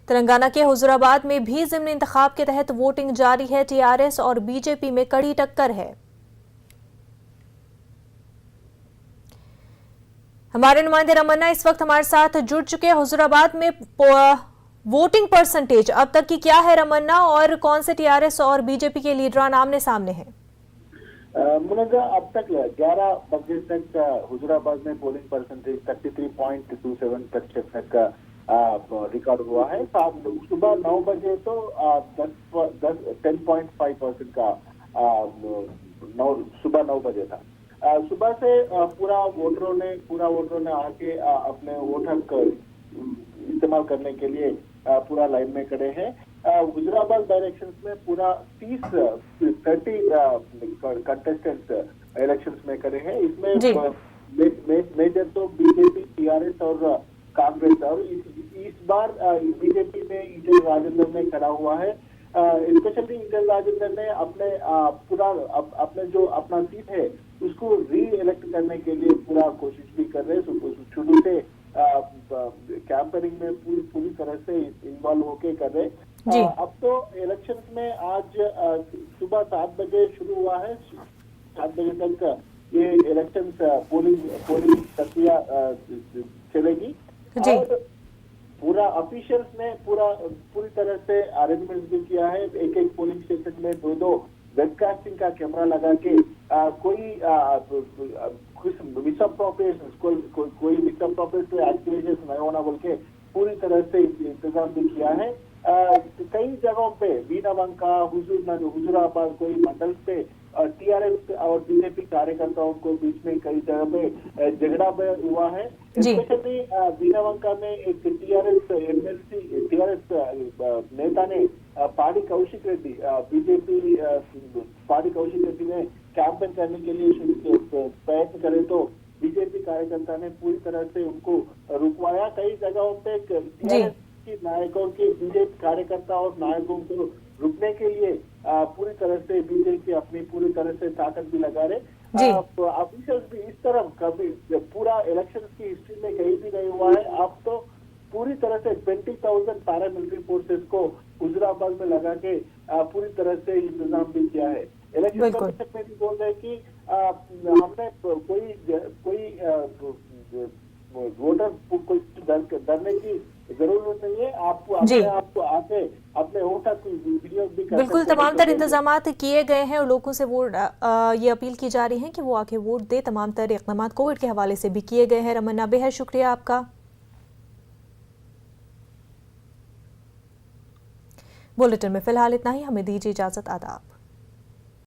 तेलंगाना के हुजूराबाद में भी ज़िमनी इंतखाब के तहत वोटिंग जारी है। टीआरएस और बीजेपी में कड़ी टक्कर है। हमारे नुमाइंदे रमन्ना इस वक्त हमारे साथ जुड़ चुके हैं। हुजूराबाद में वोटिंग परसेंटेज अब तक की क्या है रमन्ना, और कौन से टीआरएस और बीजेपी के लीडरान आमने सामने हैं? मुनज़्ज़ा, अब तक 11 बजे तक हुजूराबाद में पोलिंग परसेंटेज 33.27% तक रिकॉर्ड हुआ है। सुबह 9 बजे तो 10.5% का सुबह 9 बजे था। सुबह से पूरा वोटरों ने आके अपने वोट हक इस्तेमाल करने के लिए पूरा लाइन में खड़े हैं। हुजूराबाद डायरेक्शंस में पूरा 30 कंटेस्टेंट्स इलेक्शंस में खड़े हैं। इसमें मेजर तो बीजेपी, टीआरएस और कांग्रेस, और इस बार बीजेपी में ईटेल राजेंद्र ने खड़ा हुआ है। स्पेशली ईटेल राजेंद्र ने अपने जो अपना सीट है उसको री इलेक्ट करने के लिए पूरा कोशिश भी कर रहे हैं। शुरू से कैंपेनिंग में पूरी तरह से इन्वॉल्व होके कर रहे। अब तो इलेक्शंस में आज सुबह 7 बजे शुरू हुआ है। 7 बजे तक ये इलेक्शंस पोलिंग प्रक्रिया चलेगी और पूरा ऑफिशियल्स ने पूरी तरह से अरेंजमेंट भी किया है। एक पोलिंग स्टेशन में 2 वेबकास्टिंग का कैमरा लगा के कोई मिसअप्रोप्रिएशन एक्टिविटीज नहीं होना बोल के पूरी तरह से इंतजाम भी किया है। कई जगहों पे बीनावंका, हुजूराबाद, कोई मंडल पे टीआरएस और बीजेपी कार्यकर्ताओं को बीच में कई जगह पे झगड़ा हुआ है। स्पेशली बीनावंका में एक टीआरएस नेता ने पाड़ी कौशिक रेड्डी, बीजेपी पाड़ी कौशिक रेड्डी ने कैंपेन करने के लिए प्रयत्न करे तो बीजेपी कार्यकर्ता ने पूरी तरह से उनको रुकवाया। कई जगहों पे टीआरएस नायकों के बीजेपी कार्यकर्ता और नायकों को रुकने के लिए पूरी तरह से बीजेपी अपनी पूरी तरह से ताकत भी लगा रहे। ऑफिशियल्स भी इस तरह कभी पूरा इलेक्शन की हिस्ट्री में कहीं भी नहीं हुआ है। अब तो पूरी तरह से 20,000 पैरामिलिट्री फोर्सेस को हुजूराबाद में लगा के पूरी तरह से इंतजाम भी किया है। इलेक्शन कमीशन में भी बोल रहे कि हमने कोई वोटर कोई डरने की जरूरत नहीं है। आपको आके अपने वोट का विनियोग भी कर बिल्कुल तमाम तर इंतजाम किए गए हैं और लोगों से वोट ये अपील की जा रही है कि वो आके वोट दे। तमाम तर इक़दाम कोविड के हवाले से भी किए गए हैं। रमन्ना, बेहद शुक्रिया आपका। बुलेटिन में फिलहाल इतना ही, हमें दीजिए इजाजत। आदाब।